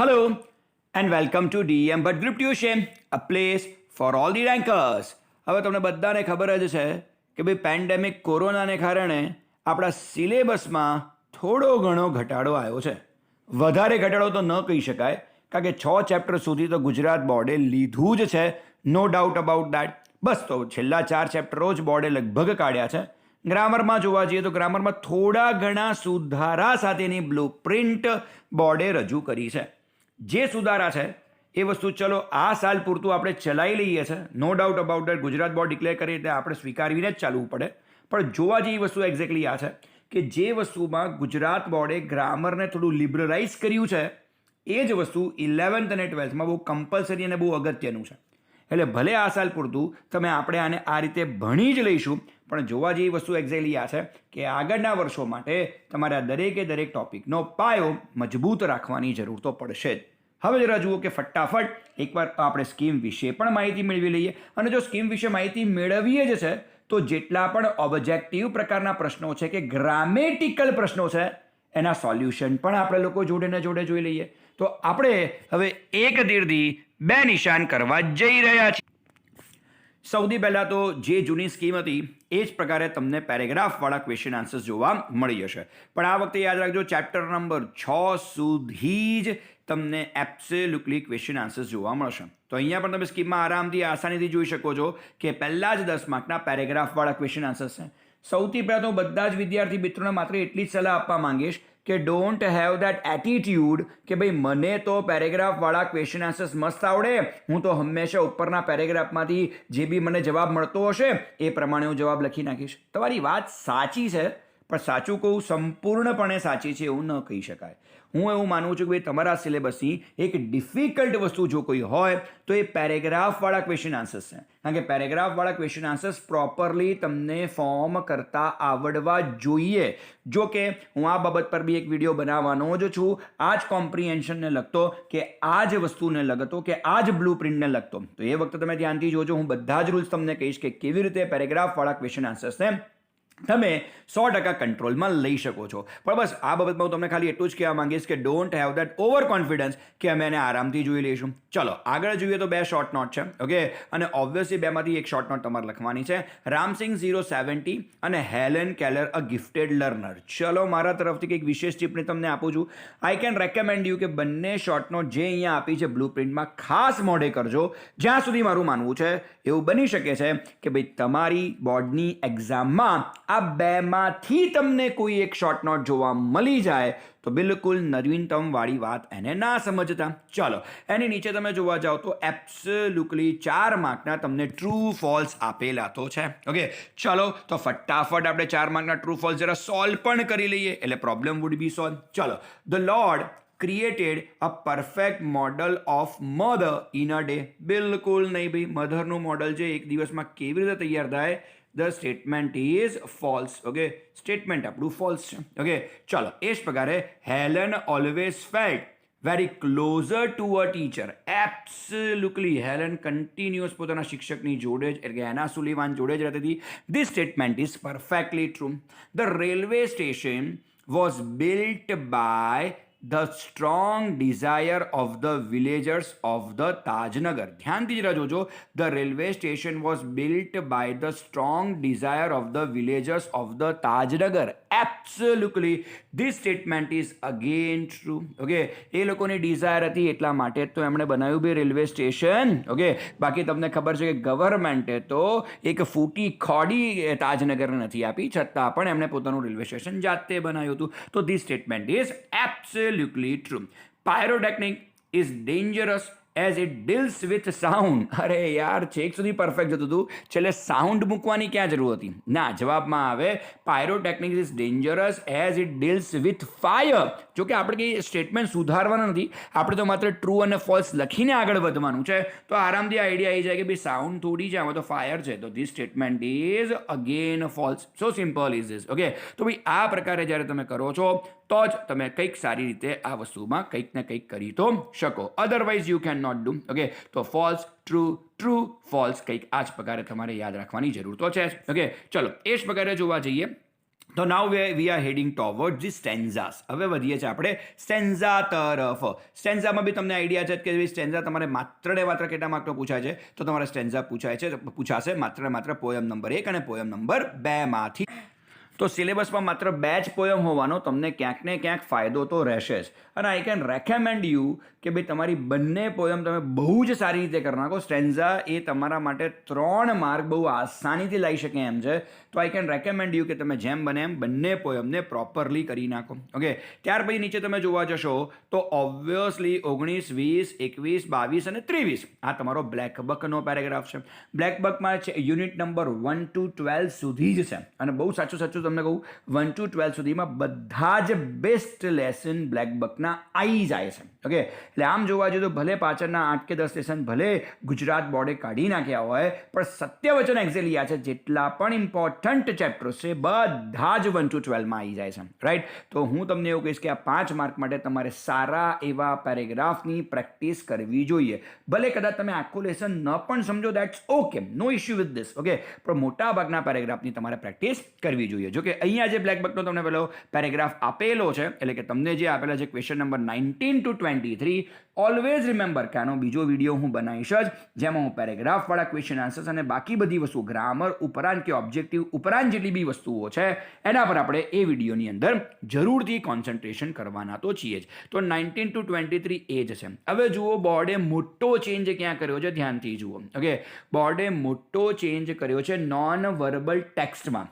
Hello and welcome to DEM But Group Tuition, a place for all the rankers. હવે તમને બધાને ખબર જ છે કે ભાઈ પેન્ડેમિક કોરોનાને કારણે આપણા સિલેબસમાં થોડો ઘણો ઘટાડો આવ્યો છે. વધારે ઘટાડો તો ન કહી શકાય કારણ કે 6 ચેપ્ટર સુધી તો ગુજરાત બોર્ડે લીધું જ છે, નો ડાઉટ અબાઉટ દેટ. બસ તો છેલ્લા 4 ચેપ્ટરો જ બોર્ડે લગભગ કાઢ્યા છે. ગ્રામરમાં જોવા જઈએ તો ગ્રામરમાં થોડા ઘણા સુધારા સાથેની બ્લુપ્રિન્ટ બોર્ડે રજૂ કરી છે. જે સુધારા છે એ વસ્તુ ચલો આ સાલ પૂરતું આપણે ચલાવી લઈએ છીએ, no doubt about that. Gujarat board declare કરી એટલે આપણે સ્વીકારીને જ ચાલવું પડે. પણ જોવા જેવી વસ્તુ એક્ઝેક્ટલી આ છે કે જે વસ્તુમાં ગુજરાત બોર્ડે ગ્રામરને થોડું લિબરલાઇઝ કર્યું છે એ જ વસ્તુ 11th અને 12thમાં બહુ કમ્પલસરી અને બહુ અગત્યનું છે. એટલે ભલે આ સાલ પૂરતું આપણે આને આ રીતે ભણી જ લઈશું, પણ જોવા જેવી વસ્તુ એક્ઝેક્ટલી આ છે કે આગળના વર્ષો માટે તમારે આ દરેકે દરેક ટોપિકનો પાયો મજબૂત રાખવાની જરૂર તો પડશે જ. હવે જરા જુઓ કે ફટાફટ એકવાર આપણે સ્કીમ વિશે પણ માહિતી મેળવી લઈએ. અને જો સ્કીમ વિશે માહિતી મેળવીએ જ છે તો જેટલા પણ ઓબ્જેક્ટિવ પ્રકારના પ્રશ્નો છે કે ગ્રામેટિકલ પ્રશ્નો છે એના સોલ્યુશન પણ આપણે લોકો જોડે ને જોડે જોઈ લઈએ. તો આપણે હવે એક તીરથી બે નિશાન કરવા જઈ રહ્યા છીએ. સૌથી પહેલાં તો જે જૂની સ્કીમ હતી એ જ પ્રકારે તમને પેરેગ્રાફવાળા ક્વેશ્ચન આન્સર્સ જોવા મળી જશે. પણ આ વખતે યાદ રાખજો, ચેપ્ટર નંબર 6 સુધી જ તમને એબ્સોલ્યુટલી ક્વેશ્ચન આન્સર્સ જોવા મળશે. તો અહીંયા પણ તમે સ્કીમમાં આરામથી આસાનીથી જોઈ શકો છો કે પહેલા જ 10 માર્કના પેરેગ્રાફવાળા ક્વેશ્ચન આન્સર્સ છે. સૌથી પહેલાં તો બધા જ વિદ્યાર્થી મિત્રોને માત્ર એટલી જ સલાહ આપવા માંગીશ કે ડોન્ટ હેવ દેટ એટીટ્યુડ કે ભાઈ મને તો પેરેગ્રાફવાળા ક્વેશ્ચન આન્સર્સ મસ્ત આવડે, હું તો હંમેશા ઉપરના પેરેગ્રાફમાંથી જે બી મને જવાબ મળતો હશે એ પ્રમાણે હું જવાબ લખી નાખીશ. તમારી વાત સાચી છે, પણ સાચું કહું સંપૂર્ણપણે સાચી છે એવું ન કહી શકાય. હું એવું માનું છું કે ભાઈ તમારા સિલેબસની એક ડિફિકલ્ટ વસ્તુ જો કોઈ હોય તો એ પેરેગ્રાફવાળા ક્વેશ્ચન આન્સર્સ છે. કારણ કે પેરેગ્રાફવાળા ક્વેશ્ચન આન્સર્સ પ્રોપરલી તમને ફોર્મ કરતા આવડવા જોઈએ. જો કે હું આ બાબત પર બી એક વિડીયો બનાવવાનો જ છું, આ જ કોમ્પ્રિહેન્શનને લગતો કે આ જ વસ્તુને લગતો કે આ જ બ્લુ પ્રિન્ટને લગતો. તો એ વખતે તમે ધ્યાનથી જોજો, હું બધા જ રૂલ્સ તમને કહીશ કે કેવી રીતે પેરેગ્રાફવાળા ક્વેશ્ચન આન્સર્સને તમે 100% કંટ્રોલમાં લઈ શકો છો. પણ બસ આ બાબતમાં હું તમને ખાલી એટલું જ કહેવા માંગીશ કે don't have that over confidence કે અમે એને આરામથી જોઈ લઈશું. ચલો આગળ જોઈએ તો 2 શોર્ટ નોટ છે. ઓકે, અને ઓબ્વિયસલી બેમાંથી એક શોર્ટ નોટ તમારે લખવાની છે. રામસિંગ 070 અને હેલેન કેલર અ ગિફ્ટેડ લર્નર. ચલો મારા તરફથી કંઈક વિશેષ ટિપ્પણી તમને આપું છું. આઈ કેન રેકમેન્ડ યુ કે બંને શોર્ટ નોટ જે અહીંયા આપી છે બ્લુ પ્રિન્ટમાં ખાસ મોઢે કરજો. જ્યાં સુધી મારું માનવું છે એવું બની શકે છે કે ભાઈ તમારી બોર્ડની એક્ઝામમાં આ બેમાંથી તમને કોઈ એક શોર્ટ નોટ જોવા મળી જાય તો બિલકુલ નવીનતમ વાળી વાત એને ના સમજતા. ચલો એની નીચે તમે જોવા જાઓ તો એબ્સોલ્યુટલી 4 માર્કના તમને ટ્રુ ફોલ્સ આપેલા તો છે. ઓકે, ચલો તો ફટાફટ આપણે 4 માર્કના ટ્રુ ફોલ્સ જરા સોલ્વ પણ કરી લઈએ એટલે પ્રોબ્લેમ વુડ બી સોલ્વ. ચલો, the lord created a perfect model of mother in a day. બિલકુલ નહીં ભાઈ, મધરનું મોડલ છે એક દિવસમાં કેવી રીતે તૈયાર થાય? The statement is false. Okay, statement આપણું false છે. Okay, ચલો એ જ પ્રકારે Helen always felt very closure to a teacher. Absolutely Helen continuous પોતાના શિક્ષકની જોડે જ એટલે કે એના સુલીવાન જોડે જ રહેતી હતી. This statement is perfectly true. The railway station was built by the strong desire of the villagers of the Tajnagar. ધ્યાનથી જરા જોજો, the railway station was built by the strong desire of the villagers of the Tajnagar. Absolutely, this statement is again true. Okay, એ લોકોની Dzire હતી એટલા માટે તો એમણે બનાવ્યું બી રેલવે સ્ટેશન. ઓકે, બાકી તમને ખબર છે કે ગવર્મેન્ટે તો એક ફૂટી ખોડી તાજનગરને નથી આપી, છતાં પણ એમણે પોતાનું રેલવે સ્ટેશન જાતે બનાવ્યું હતું. તો this statement is absolutely true. Pyrotechnic is dangerous as it deals with sound. અરે યાર, છેક સુધી પરફેક્ટ જતું હતું, છેલ્લે સાઉન્ડ મૂકવાની ક્યાં જરૂર હતી? ના, જવાબમાં આવે pyrotechnic is dangerous as it deals with fire. જો કે આપણે કંઈ સ્ટેટમેન્ટ સુધારવાના નથી, આપણે તો માત્ર ટ્રુ અને ફોલ્સ લખીને આગળ વધવાનું છે. તો આરામથી આઈડિયા આવી જાય કે ભાઈ સાઉન્ડ થોડી છે, આમાં તો ફાયર છે, તો this statement is again false. So simple is this. Okay, તો ભાઈ આ પ્રકારે જ્યારે તમે કરો છો તો જ તમે કંઈક સારી રીતે આ વસ્તુમાં કંઈક ને કંઈક કરી તો શકો. Otherwise you can not do. Okay, તો ફોલ્સ ટ્રુ ટ્રુ ફોલ્સ કંઈક આ જ પ્રકારે તમારે યાદ રાખવાની જરૂર તો છે. ઓકે, ચલો એ જ પ્રકારે જોવા જઈએ તો નાઉ વી આર હેડિંગ ટોવર્ડ ધી સ્ટેન્ઝાસ. હવે વધીએ છીએ આપણે સ્ટેન્ઝા તરફ. સ્ટેન્ઝામાં બી તમને આઈડિયા છે કે સ્ટેન્ઝા તમારે માત્ર ને માત્ર કેટલા માર્કનો પૂછાય છે, તો તમારે સ્ટેન્ઝા પૂછાશે માત્ર ને માત્ર પોયમ નંબર 1 અને પોયમ નંબર 2 માંથી. તો સિલેબસમાં માત્ર 2 જ પોયમ હોવાનો તમને ક્યાંક ને ક્યાંક ફાયદો તો રહેશે જ. અને આઈ કેન રેકમેન્ડ યુ કે ભાઈ તમારી બંને પોયમ તમે બહુ જ સારી રીતે કરી નાખો. સ્ટેન્ઝા એ તમારા માટે 3 માર્ક બહુ આસાનીથી લઈ શકે એમ છે. તો આઈ કેન રેકમેન્ડ યુ કે તમે જેમ બને એમ બંને પોયમને પ્રોપરલી કરી નાખો. ઓકે, ત્યાર પછી નીચે તમે જોવા જશો તો ઓબ્વિયસલી 19, 20, 21, 22 અને 23 આ તમારો બ્લેક બકનો પેરેગ્રાફ છે. બ્લેક બકમાં છે યુનિટ નંબર 1 to 12 સુધી જ છે. અને બહુ સાચું તમને કહું 1 to 12 સુધીમાં બધા જ બેસ્ટ લેસન બ્લેક બકના આવી જાય છે. ઓકે, એટલે આમ જોવા જઈએ તો ભલે પાછળના 8 કે 10 લેસન ભલે ગુજરાત બોર્ડે કાઢી નાખ્યા હોય, પણ સત્યવચન એક્ઝેલિયા છે જેટલા પણ ઇમ્પોર્ટન્ટ ચેપ્ટર્સ છે બધા જ 1 to 12 માં આવી જાય છે. રાઈટ, તો હું તમને એવું કહીશ કે આ 5 માર્ક માટે તમારે સારા એવા પેરેગ્રાફની પ્રેક્ટિસ કરવી જોઈએ. ભલે કદાચ તમે આખું લેસન ન પણ સમજો, that's okay, no issue with this. Okay, પણ મોટા ભાગના પેરેગ્રાફની તમારે પ્રેક્ટિસ કરવી જોઈએ. જો કે અહીંયા જે બ્લેક બકનો તમને પેલો પેરેગ્રાફ આપેલો છે, એટલે કે તમને જે આપેલા છે question number 19 to 23, always remember કે આનો બીજો વિડીયો હું બનાવીશ જ, જેમાં હું પેરેગ્રાફવાળા ક્વેશ્ચન આન્સર્સ અને બાકી બધી વસ્તુ ગ્રામર ઉપરાંત કે ઓબ્જેક્ટિવ ઉપરાંત જેટલી બી વસ્તુઓ છે એના પર આપણે એ વિડીયોની અંદર જરૂરથી કોન્સન્ટ્રેશન કરવાના તો છીએ જ. તો 19 to 23 એ જ છે. હવે જુઓ, બોર્ડે મોટો ચેન્જ ક્યાં કર્યો છે, ધ્યાનથી જુઓ. ઓકે, બોર્ડે મોટો ચેન્જ કર્યો છે નોન વર્બલ ટેક્સ્ટમાં.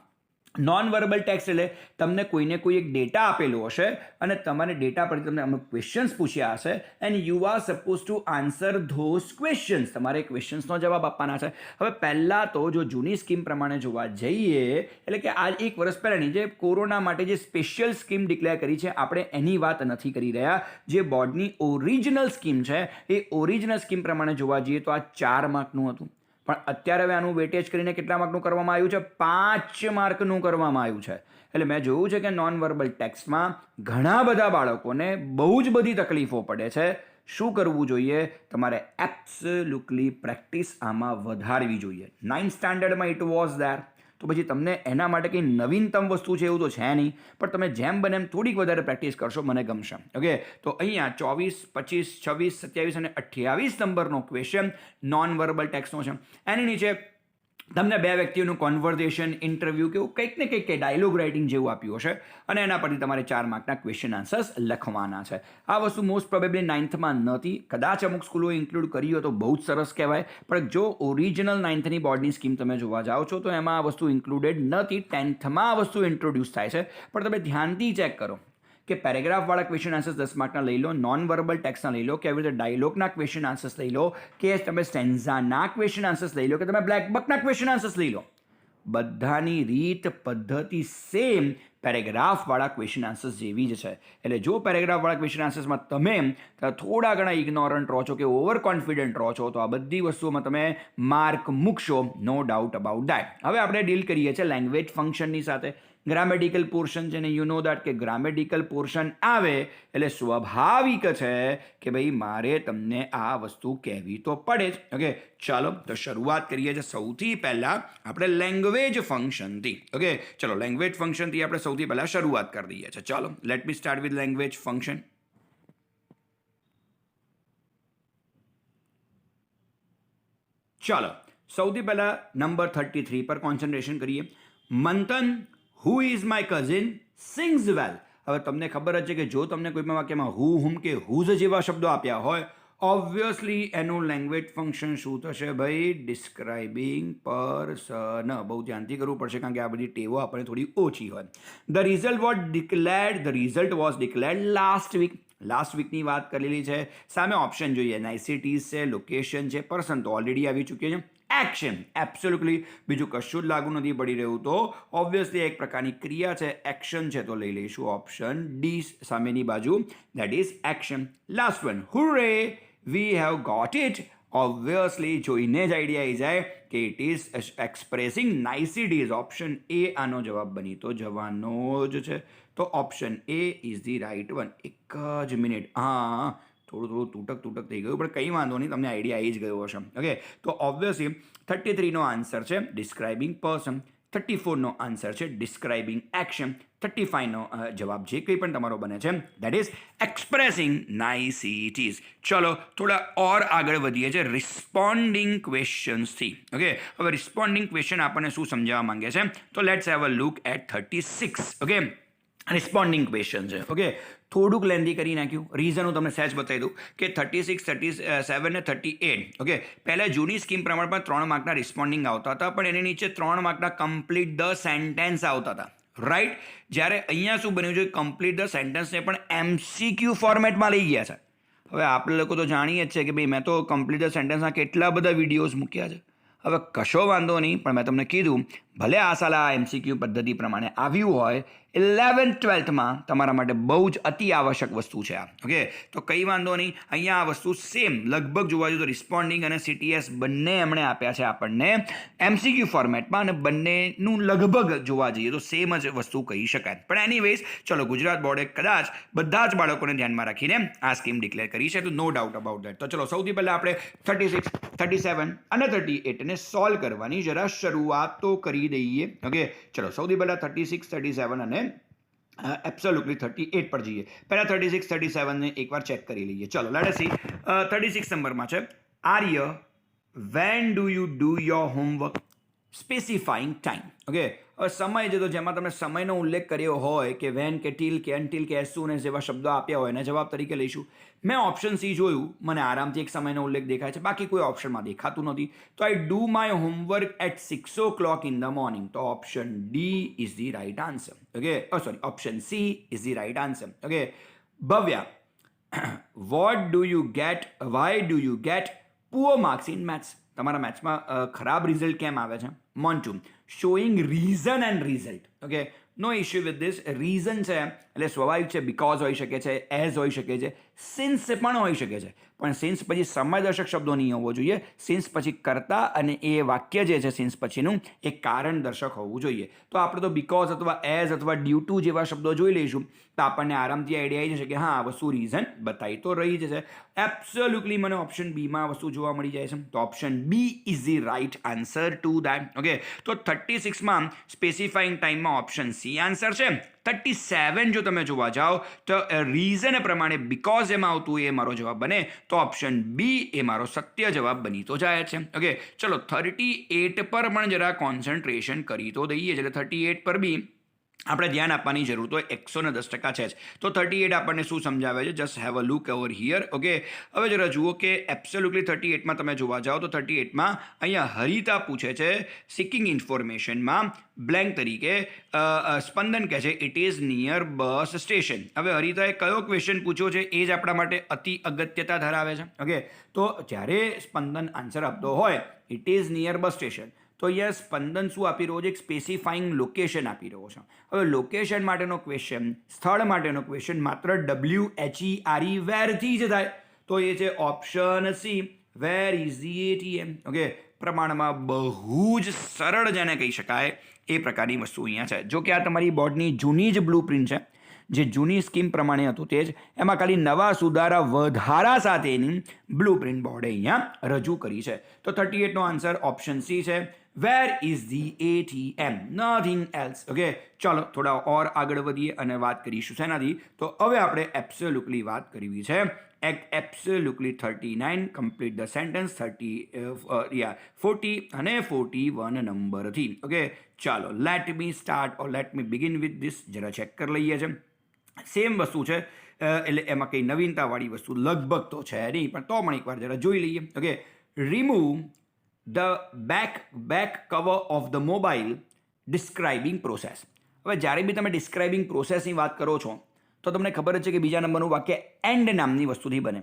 નોન વર્બલ ટેક્સ્ટ એટલે તમને કોઈને કોઈ એક ડેટા આપેલો હશે અને તમારે ડેટા પરથી તમને અમુક ક્વેશ્ચન્સ પૂછ્યા હશે and you are suppose to answer those questions. તમારે ક્વેશ્ચન્સનો જવાબ આપવાના છે. હવે પહેલાં તો જો જૂની સ્કીમ પ્રમાણે જોવા જઈએ, એટલે કે આ 1 વર્ષ પહેલાંની જે કોરોના માટે જે સ્પેશિયલ સ્કીમ ડિક્લેર કરી છે, આપણે એની વાત નથી કરી રહ્યા. જે બોર્ડની ઓરિજિનલ સ્કીમ છે એ ઓરિજિનલ સ્કીમ પ્રમાણે જોવા જઈએ તો આ 4 માર્કનું હતું. પણ અત્યારે હવે આનું વેટેજ કરીને કેટલા માર્કનું કરવામાં આવ્યું છે, 5 માર્કનું કરવામાં આવ્યું છે. એટલે મેં જોયું છે કે નોન વર્બલ ટેક્સ્ટમાં ઘણા બધા બાળકોને બહુ જ બધી તકલીફો પડે છે. શું કરવું જોઈએ? તમારે એબ્સોલ્યુટલી પ્રેક્ટિસ આમાં વધારવી જોઈએ. 9th સ્ટાન્ડર્ડમાં ઇટ વોઝ ધેર, તો પછી તમને એના માટે કંઈ નવીનતમ વસ્તુ છે એવું તો છે નહીં, પણ તમે જેમ બને એમ થોડીક વધારે પ્રેક્ટિસ કરશો મને ગમશે. ઓકે, તો અહીંયા 24, 25, 26, 27 અને 28 નંબરનો ક્વેશ્ચન નોન વર્બલ ટેક્સ્ટનો છે. એની નીચે તમને 2 વ્યક્તિઓનું કોન્વર્ઝેશન, ઇન્ટરવ્યૂ કે કંઈક ને કંઈક ડાયલોગ રાઇટિંગ જેવું આપ્યું હશે અને એના પરથી તમારે 4 માર્કના ક્વેશ્ચન આન્સર્સ લખવાના છે. આ વસ્તુ મોસ્ટ પ્રોબેબલી 9thમાં નહોતી, કદાચ અમુક સ્કૂલોએ ઇન્ક્લુડ કરી હોય તો બહુ જ સરસ કહેવાય, પણ જો ઓરિજિનલ 9thની બોર્ડની સ્કીમ તમે જોવા જાઓ છો તો એમાં આ વસ્તુ ઇન્ક્લુડેડ નથી. 10thમાં આ વસ્તુ ઇન્ટ્રોડ્યુસ થાય છે, પણ તમે ધ્યાનથી ચેક કરો કે પેરેગ્રાફવાળા ક્વેશ્ચન આન્સર્સ 10 માર્કના લઈ લો, નોન વર્બલ ટેક્સ્ટના લઈ લો, કે આવી રીતે ડાયલોગના ક્વેશ્ચન આન્સર્સ લઈ લો, કે તમે સ્ટેન્ઝાના ક્વેશ્ચન આન્સર્સ લઈ લો, કે તમે બ્લેક બકના ક્વેશ્ચન આન્સર્સ લઈ લો, બધાની રીત પદ્ધતિ સેમ પેરેગ્રાફવાળા ક્વેશ્ચન આન્સર્સ જેવી જ છે. એટલે જો પેરેગ્રાફવાળા ક્વેશ્ચન આન્સર્સમાં તમે થોડા ઘણા ઇગ્નોરન્ટ રહો છો કે ઓવર કોન્ફિડન્ટ રહો છો તો આ બધી વસ્તુઓમાં તમે માર્ક મૂકશો, નો ડાઉટ અબાઉટ દેટ. હવે આપણે ડીલ કરીએ છીએ લેંગ્વેજ ફંક્શનની સાથે. ગ્રામેટિકલ પોર્શન છે ને યુ નો દેટ કે ગ્રામેટિકલ પોર્શન આવે એટલે સ્વાભાવિક છે કે ભાઈ મારે તમને આ વસ્તુ કહેવી તો પડે જ. ઓકે, ચાલો તો શરૂઆત કરીએ છીએ સૌથી પહેલાં આપણે લેંગ્વેજ ફંક્શનથી. ઓકે, ચલો લેંગ્વેજ ફંક્શનથી આપણે સૌથી પહેલાં શરૂઆત કરી દઈએ છીએ. ચાલો let me start with language function. ચાલો સૌથી પહેલાં નંબર 33 પર કોન્સન્ટ્રેશન કરીએ. Manthan, who is my cousin sings well. હવે તમને ખબર જ છે કે જો તમને કોઈ પણ વાક્યમાં હુ, હુમ કે હુઝ જેવા શબ્દો આપ્યા હોય, ઓબ્વિયસલી એનું લેંગ્વેજ ફંક્શન શું થશે ભાઈ? Describing person. બહુ ધ્યાનથી કરવું પડશે કારણ કે આ બધી ટેવો આપણને થોડી ઓછી હોય. The result was declared last week. Last વીકની વાત કરેલી છે. સામે ઓપ્શન જોઈએ, નાઇસિટીઝ છે, લોકેશન છે, પર્સન તો ઓલરેડી આવી ચૂક્યો છે. એક્શન, એબ્સોલ્યુટલી બીજું કશું જ લાગુ નથી પડી રહ્યું, તો ઓબ્વિયસલી એક પ્રકારની ક્રિયા છે, એક્શન છે, તો લઈ લઈશું ઓપ્શન ડી સામેની બાજુ, that is action. Last one, hooray we have got it. Obviously જોઈને જ આઈડિયા આવી જાય કે it is expressing niceties. Option A આનો જવાબ બની તો જવાનો જ છે, તો option A is the right one. એક જ મિનિટ, હા થોડું તૂટક થઈ ગયું, પણ કંઈ વાંધો નહીં, તમને આઈડિયા આવી જ ગયો હશે. ઓકે, તો ઓબ્વિયસલી 33નો આન્સર છે ડિસ્ક્રાઇબિંગ પર્સન. 34નો આન્સર છે ડિસ્ક્રાઇબિંગ એક્શન. 35નો જવાબ જે કંઈ પણ તમારો બને છે દેટ ઇઝ એક્સપ્રેસિંગ નાઇસિટીઝ. ચલો થોડા ઓર આગળ વધીએ છીએ રિસ્પોન્ડિંગ ક્વેશ્ચન્સથી. ઓકે, હવે રિસ્પોન્ડિંગ ક્વેશ્ચન આપણને શું સમજાવવા માંગે છે, તો let's have a look at 36. Okay, responding question છે. ઓકે, થોડુંક લેન્ધી કરી નાખ્યું. રીઝન હું તમને સહેજ બતાવી દઉં કે 36, 37 ને 38. ઓકે, પહેલાં જૂની સ્કીમ પ્રમાણે પણ 3 માર્કના રિસ્પોન્ડિંગ આવતા હતા, પણ એની નીચે 3 માર્કના કમ્પ્લીટ ધ સેન્ટેન્સ આવતા હતા. રાઈટ, જ્યારે અહીંયા શું બન્યું છે, કમ્પ્લીટ ધ સેન્ટેન્સને પણ MCQ ફોર્મેટમાં લઈ ગયા છે. હવે આપણે લોકો તો જાણીએ જ છે કે ભાઈ મેં તો કમ્પ્લીટ ધ સેન્ટેન્સના કેટલા બધા વિડીયોઝ મૂક્યા છે. હવે કશો વાંધો નહીં, પણ મેં તમને કીધું ભલે આ સાલ આ MCQ પદ્ધતિ પ્રમાણે આવ્યું હોય, 11th 12thમાં તમારા માટે બહુ જ અતિ આવશ્યક વસ્તુ છે આ. ઓકે, તો કંઈ વાંધો નહીં, અહીંયા આ વસ્તુ સેમ લગભગ જોવા જોઈએ તો રિસ્પોન્ડિંગ અને CTS બંને એમણે આપ્યા છે આપણને MCQ ફોર્મેટમાં, અને બંનેનું લગભગ જોવા જઈએ તો સેમ જ વસ્તુ કહી શકાય. પણ એનીવેઝ ચલો, ગુજરાત બોર્ડે કદાચ બધા જ બાળકોને ધ્યાનમાં રાખીને આ સ્કીમ ડિક્લેર કરી છે, તો નો ડાઉટ અબાઉટ દેટ. તો ચલો સૌથી પહેલાં આપણે 36, 37 અને 38ને સોલ્વ કરવાની જરા શરૂઆત તો કરી દઈએ. ઓકે, ચલો સૌથી પહેલાં 36, 37 અને એબ્સોલ્યુટલી 38 પર જઈએ. પહેલાં 36, 37 ને એકવાર ચેક કરી લઈએ. ચલો લેટ અસ સી. 36 નંબરમાં છે Arya, when do you do your homework, specifying time. Okay, હવે સમય છે તો જેમાં તમે સમયનો ઉલ્લેખ કર્યો હોય કે વેન કે ટીલ કે અનટીલ કે એઝ સૂન એઝ જેવા શબ્દો આપ્યા હોય એને જવાબ તરીકે લઈશું. મેં ઓપ્શન સી જોયું, મને આરામથી એક સમયનો ઉલ્લેખ દેખાય છે, બાકી કોઈ ઓપ્શનમાં દેખાતું નથી. તો I do my homework at 6 o'clock in the morning. તો option D is the right answer. Okay, sorry, option C is the right answer. Okay, Bhavya, what do you get, why do you get poor marks in maths. તમારા મેથ્સમાં ખરાબ result કેમ આવે છે? Montu, showing reason and result. Okay, no issue with this. Reason છે એટલે સ્વાભાવિક છે, બીકોઝ હોઈ શકે છે, એઝ હોઈ શકે છે, સિન્સ પણ હોઈ શકે છે, પણ સિન્સ પછી સમયદર્શક શબ્દો નહીં હોવો જોઈએ. સિન્સ પછી કરતા અને એ વાક્ય જે છે સિન્સ પછીનું એ કારણ દર્શક હોવું જોઈએ. તો આપણે તો બીકોઝ અથવા એઝ અથવા ડ્યુ ટુ જેવા શબ્દો જોઈ લઈશું તો આપણને આરામથી આઈડિયા આવી જશે કે હા આ વસ્તુ રીઝન બતાવી તો રહી જ છે. એબ્સોલ્યુટલી મને ઓપ્શન બીમાં વસ્તુ જોવા મળી જાય છે. તો option B is the right answer to that. Okay, તો 36માં સ્પેસિફાઈંગ ટાઈમમાં ઓપ્શન સી આન્સર છે. 37 જો તમે જોવા જાઓ તો રીઝન પ્રમાણે બીકોઝ એમાં આવતું એ મારો જવાબ બને, તો ઓપ્શન બી એ મારો સત્ય જવાબ બની તો જાય છે. ઓકે, ચલો 38 પર પણ જરા કોન્સન્ટ્રેશન કરી તો દઈએ, એટલે 38 પર બી આપણે ધ્યાન આપવાની જરૂર તો 110% છે જ. તો 38 આપણને શું સમજાવે છે, just have a look over here. Okay, હવે જરા જુઓ કે એબ્સોલ્યુટલી 38માં તમે જોવા જાઓ તો 38માં અહીંયા હરિતા પૂછે છે સિકિંગ ઇન્ફોર્મેશનમાં બ્લેન્ક તરીકે સ્પંદન કહે છે it is near bus station. હવે હરિતાએ કયો ક્વેશ્ચન પૂછ્યો છે એ જ આપણા માટે અતિ અગત્યતા ધરાવે છે. ઓકે, તો જ્યારે સ્પંદન આન્સર આપતો હોય it is near bus station, તો અહીંયા સ્પંદન શું આપી રહ્યો છે, એક સ્પેસિફાઈંગ લોકેશન આપી રહ્યો છે. હવે લોકેશન માટેનો ક્વેશ્ચન, સ્થળ માટેનો ક્વેશ્ચન માત્ર WHERE વેરથી જ થાય, તો એ છે option C, where is the ATM. Okay, પ્રમાણમાં બહુ જ સરળ જેને કહી શકાય એ પ્રકારની વસ્તુ અહીંયા છે. જો કે આ તમારી બોર્ડની જૂની જ બ્લુ પ્રિન્ટ છે, જે જૂની સ્કીમ પ્રમાણે હતું તે જ, એમાં ખાલી નવા સુધારા વધારા સાથેની બ્લુ પ્રિન્ટ બોર્ડે અહીંયા રજૂ કરી છે. તો 38નો આન્સર ઓપ્શન સી છે, where is the ATM, nothing else. Okay, ચાલો થોડા ઓર આગળ વધીએ અને વાત કરીશું શેનાથી, તો હવે આપણે એબ્સોલ્યુટલી વાત કરવી છે એબ્સોલ્યુટલી 39 કમ્પ્લીટ ધ સેન્ટેન્સ 40 અને 41 નંબરથી. ઓકે, ચાલો let me start or let me begin with this. જરા ચેક કરી લઈએ છે, સેમ વસ્તુ છે એટલે એમાં કંઈ નવીનતાવાળી વસ્તુ લગભગ તો છે નહીં, પણ તો પણ એકવાર જરા જોઈ લઈએ. Okay, remove the back cover of the mobile describing process. હવે જ્યારે બી તમે ડિસ્ક્રાઇબિંગ પ્રોસેસની વાત કરો છો તો તમને ખબર જ છે કે બીજા નંબરનું વાક્ય એન્ડ નામની વસ્તુથી બને.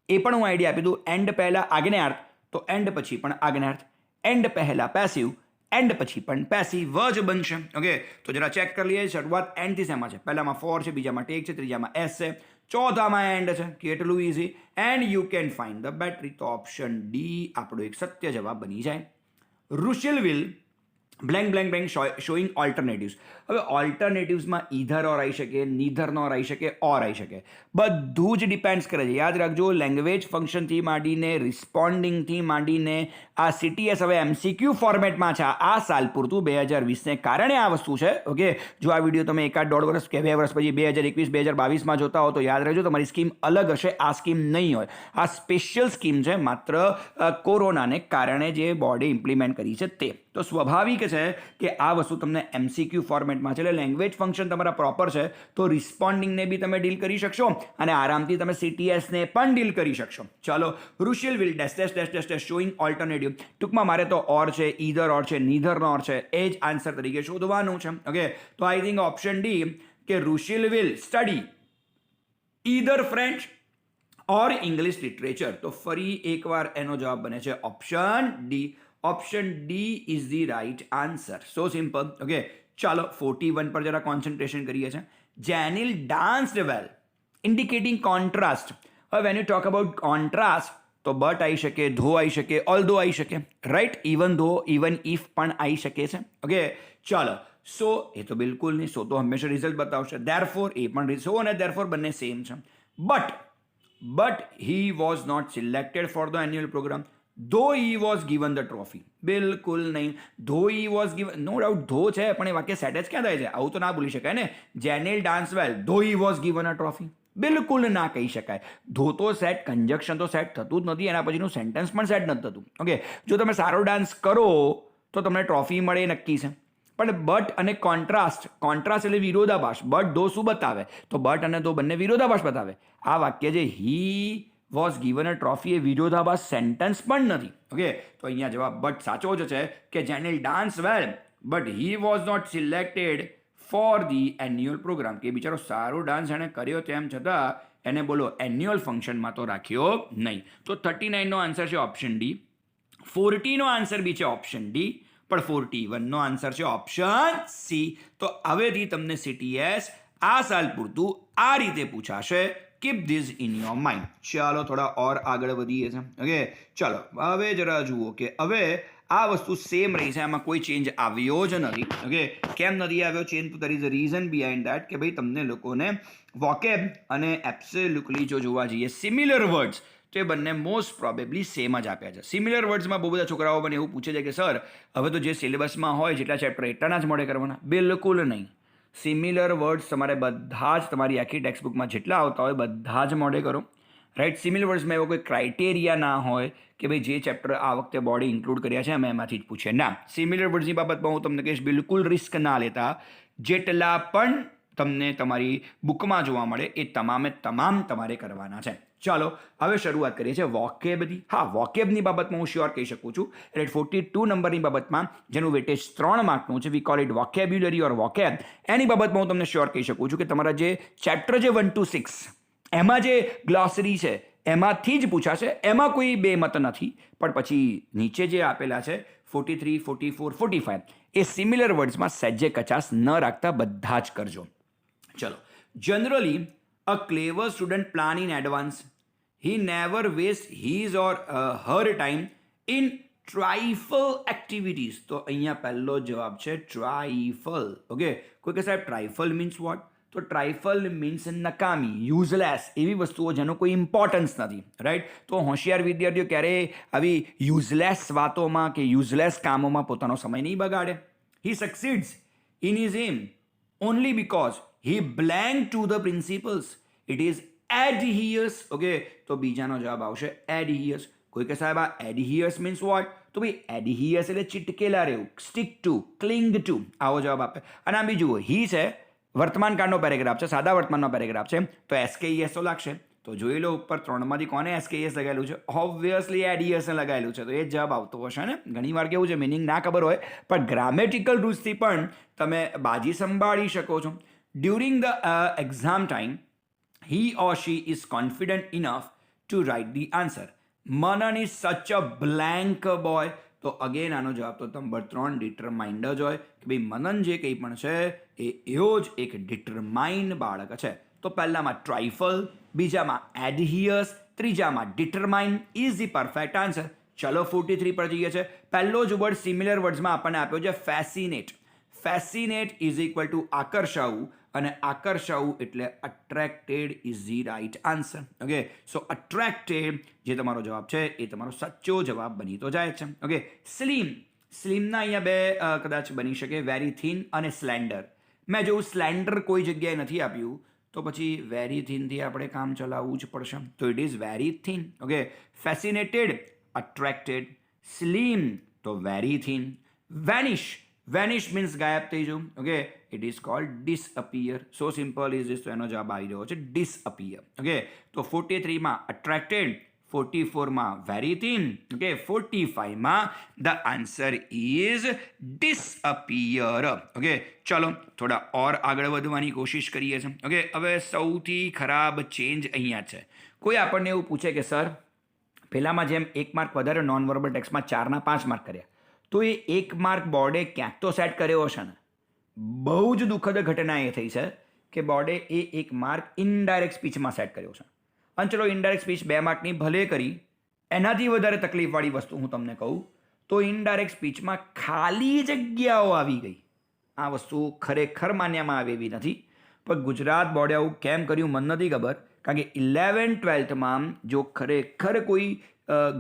એ પણ હું આઈડિયા આપી દઉં, એન્ડ પહેલાં આજ્ઞાર્થ તો એન્ડ પછી પણ આજ્ઞાર્થ, એન્ડ પહેલાં પેસિવ, એન્ડ પછી પણ પેસિવ જ બનશે. ઓકે, તો જરા ચેક કરી લઈએ. શરૂઆત એન્ડથી શેમાં છે? પહેલામાં ફોર છે, બીજામાં ટેક છે, ત્રીજામાં એસ છે, ચોથામાં એન્ડ છે. કેટલું easy. And you can find the battery. તો ઓપ્શન ડી આપણો એક સત્ય જવાબ બની જાય. Rushil will blank blank blank showing alternatives. હવે ઓલ્ટરનેટિવ્સમાં ઈધર ઓર આવી શકે, નીધર નોર આવી શકે, ઓર આવી શકે. બધું જ ડિપેન્ડ્સ કરે છે. યાદ રાખજો, લેંગ્વેજ ફંક્શનથી માંડીને રિસ્પોન્ડિંગથી માંડીને આ CTS હવે MCQ ફોર્મેટમાં છે આ સાલ પૂરતું 2020ને કારણે આ વસ્તુ છે. ઓકે, જો આ વિડીયો તમે એકાદ દોઢ વર્ષ કે 2 વર્ષ પછી 2021 2022માં જોતા હો તો યાદ રહેજો તમારી સ્કીમ અલગ હશે, આ સ્કીમ નહીં હોય. આ સ્પેશિયલ સ્કીમ છે માત્ર કોરોનાને કારણે જે બોર્ડે ઇમ્પ્લિમેન્ટ કરી છે તે. તો સ્વાભાવિક છે કે આ વસ્તુ તમને MCQ ફોર્મેટમાં છે, એટલે લેંગ્વેજ ફંક્શન તમારા પ્રોપર છે તો રિસ્પોન્ડિંગને બી તમે ડીલ કરી શકશો અને આરામથી તમે CTSને પણ ડીલ કરી શકશો. ચાલો, Rushil will dash dash dash dash dash showing alternative. ટૂંકમાં મારે તો ઓર છે, ઈધર ઓર છે, નીધર નોર છે, એ જ આન્સર તરીકે શોધવાનું છે. ઓકે, તો આઈ થિંક ઓપ્શન ડી કે Rushil will study either French or English literature. તો ફરી એકવાર એનો જવાબ બને છે option D. Option D is the right answer. So simple. Okay, ચાલો 41 પર જરા કોન્સન્ટ્રેશન કરીએ છીએ. Jenil danced well indicating contrast. હવે when you talk about contrast તો બટ આવી શકે, ધો આવી શકે, ઓલ ધો આવી શકે, right, even though, even if પણ આવી શકે છે. ઓકે, ચાલો, સો એ તો બિલકુલ નહીં, સો તો હંમેશા રિઝલ્ટ બતાવશે. ધેરફોર એ પણ સો અને ધેરફોર બંને સેમ છે. But he was not selected for the annual programme though he was given the trophy. બિલકુલ નહીં. Though he was given, no doubt though છે, પણ એ વાક્ય સેટ જ ક્યાં થાય છે? આવું તો ના ભૂલી શકાય ને. જેનિલ ડાન્સ વેલ ધો he was given a trophy, બિલકુલ ના કહી શકાય. ધો તો સેટ, કન્જક્શન તો સેટ થતું જ નથી, એના પછીનું સેન્ટેન્સ પણ સેટ નથી થતું. ઓકે, જો તમે સારો ડાન્સ કરો તો તમને ટ્રોફી મળે નક્કી છે. પણ બટ અને કોન્ટ્રાસ્ટ એટલે વિરોધાભાસ. બટ ધો શું બતાવે? તો બટ અને ધો બંને વિરોધાભાસ બતાવે. આ વાક્ય જે he was given a trophy એ વિરોધાભાસ સેન્ટેન્સ પણ નથી. ઓકે, તો અહીંયા જવાબ બટ સાચો જ છે કે Jenil dance well but he was not selected for the annual programme. કે બિચારો સારો ડાન્સ એણે કર્યો તેમ છતાં એને બોલો એન્યુઅલ ફંક્શનમાં તો રાખ્યો નહીં. તો 39 નો આન્સર છે ઓપ્શન ડી. 40 નો આન્સર બી છે ઓપ્શન ડી, પણ 41 નો આન્સર છે ઓપ્શન સી. તો હવેથી તમને CTS આ સાલ પૂરતું આ રીતે પૂછાશે. Keep this in your mind. ચાલો થોડા ઓર આગળ વધીએ છીએ. ઓકે, ચાલો હવે જરા જુઓ કે હવે આ વસ્તુ સેમ રહી છે, આમાં કોઈ ચેન્જ આવ્યો જ નથી. ઓકે, કેમ નથી આવ્યો ચેન્જ? તો there is a reason behind that કે ભાઈ તમને લોકોને વોકેબ અને એબ્સોલ્યુટલી જો જોવા જઈએ સિમિલર વર્ડ્સ તો એ બંને મોસ્ટ પ્રોબેબલી સેમ જ આપ્યા છે. સિમિલર વર્ડ્સમાં બહુ બધા છોકરાઓ મને એવું પૂછે છે કે સર હવે તો જે સિલેબસમાં હોય જેટલા ચેપ્ટર એટલાના જ મોડે કરવાના. બિલકુલ નહીં. સિમિલર વર્ડ્સ તમારે બધા જ તમારી આખી ટેક્સ્ટબુકમાં જેટલા આવતા હોય બધા જ મોડે કરો. રાઈટ, સિમિલર વર્ડ્સમાં એવો કોઈ ક્રાઇટેરિયા ના હોય કે ભાઈ જે ચેપ્ટર આ વખતે બોર્ડે ઇન્ક્લુડ કર્યા છે અમે એમાંથી જ પૂછે. ના, સિમિલર વર્ડ્સની બાબતમાં હું તમને કહીશ બિલકુલ રિસ્ક ના લેતા. જેટલા પણ તમને તમારી બુકમાં જોવા મળે એ તમામે તમામ તમારે કરવાના છે. ચાલો હવે શરૂઆત કરીએ છીએ વોકેબની. હા, વોકેબની બાબતમાં હું શ્યોર કહી શકું છું. એટલે 42 નંબરની બાબતમાં જેનું વેટેજ 3 માર્કનું છે, we call it vocabulary or vocab, એની બાબતમાં હું તમને શ્યોર કહી શકું છું કે તમારા જે ચેપ્ટર છે 1 to 6 એમાં જે ગ્લોસરી છે એમાંથી જ પૂછાશે. એમાં કોઈ બે મત નથી. પણ પછી નીચે જે આપેલા છે 43, 44, 45 એ સિમિલર વર્ડ્સમાં સહેજે કચાસ ન રાખતા બધા જ કરજો. ચલો, generally a clever student plan in advance. He never wastes his or her time in trifle activities. તો અહીંયા પહેલો જવાબ છે ટ્રાઇફલ. ઓકે, કોઈ કહે સાહેબ ટ્રાઇફલ મીન્સ વોટ? તો ટ્રાઇફલ મીન્સ નકામી, યુઝલેસ, એવી વસ્તુઓ જેનો કોઈ ઇમ્પોર્ટન્સ નથી. રાઈટ, તો હોશિયાર વિદ્યાર્થીઓ ક્યારેય આવી યુઝલેસ વાતોમાં કે યુઝલેસ કામોમાં પોતાનો સમય નહીં બગાડે. He succeeds in his aim only because he belongs to the principles. It is adheres. Okay, તો બીજાનો જવાબ આવશે adheres. કોઈ કે સાહેબ આ adheres મીન્સ વોટ? તો ભાઈ adheres એટલે ચીટકેલા રહેવું, સ્ટીક ટુ, ક્લિંગ ટુ, આવો જવાબ આપે. અને આ બીજું હી છે, વર્તમાન કાળનો પેરેગ્રાફ છે, સાદા વર્તમાનનો પેરેગ્રાફ છે, તો SKES તો લાગશે. તો જોઈ લો ઉપર 3માંથી કોને SKES લગાવેલું છે? ઓબ્વિયસલી adheres લગાવેલું છે, તો એ જ જવાબ આવતો હશે ને. ઘણી વાર કેવું છે મિનિંગ ના ખબર હોય પણ ગ્રામેટિકલ રૂલ્સથી પણ તમે બાજી સંભાળી શકો છો. During the exam time he or she is confident enough to write the answer. Manan is such a blank boy. તો અગેન આનો જવાબ તો નંબર 3 ડિટરમાઇન્ડ જ હોય કે ભાઈ મનન જે કંઈ પણ છે એ એવો જ એક ડિટરમાઇન્ડ બાળક છે. તો પહેલામાં ટ્રાઇફલ, બીજામાં એડહિયર્સ, ત્રીજામાં determined is the perfect answer. ચલો 43 પર જઈએ છે. પહેલો જ વર્ડ સિમિલર વર્ડ્સમાં આપણને આપ્યો છે fascinate. Fascinate is equal to આકર્ષાવું, અને આકર્ષાવું એટલે attracted is the right answer. Okay, so attracted જે તમારો જવાબ છે એ તમારો સાચો જવાબ બની તો જાય છે. Okay, slim. સ્લિમના અહીંયા બે કદાચ બની શકે, વેરી થિન અને સ્લેન્ડર. મેં જોઉં સ્લેન્ડર કોઈ જગ્યાએ નથી આપ્યું, તો પછી વેરી થિનથી આપણે કામ ચલાવવું જ પડશે. તો it is very thin. Okay, fascinated attracted, slim તો very thin, vanish. Vanish means ગાયબ થઈ જવું. Okay, it is called disappear. So simple is this. તો એનો જવાબ આવી રહ્યો છે ડિસઅપિયર. ઓકે, તો 43માં અટ્રેક્ટેડ, 44માં વેરી થિન. ઓકે, 45માં the answer is disappear. Okay, ચલો થોડા ઓર આગળ વધવાની કોશિશ કરીએ છીએ. ઓકે, હવે સૌથી ખરાબ ચેન્જ અહીંયા છે. કોઈ આપણને એવું પૂછે કે સર પહેલામાં જેમ 1 માર્ક વધારે નોન વર્બલ ટેક્સમાં 4ના 5 માર્ક કર્યા, તો એ 1 માર્ક બોર્ડે ક્યાંક તો સેટ કર્યો હશે ને. બહુ જ દુઃખદ ઘટના એ થઈ છે કે બોર્ડે એ 1 માર્ક ઇનડાયરેક્ટ સ્પીચમાં સેટ કર્યો છે. અને ચલો ઇનડાયરેક્ટ સ્પીચ 2 માર્કની ભલે કરી, એનાથી વધારે તકલીફવાળી વસ્તુ હું તમને કહું તો ઇનડાયરેક્ટ સ્પીચમાં ખાલી જગ્યાઓ આવી ગઈ. આ વસ્તુ ખરેખર માન્યમાં આવે એવી નથી, પણ ગુજરાત બોર્ડે આવું કેમ કર્યું મને નથી ખબર. કારણ કે 11-12માં જો ખરેખર કોઈ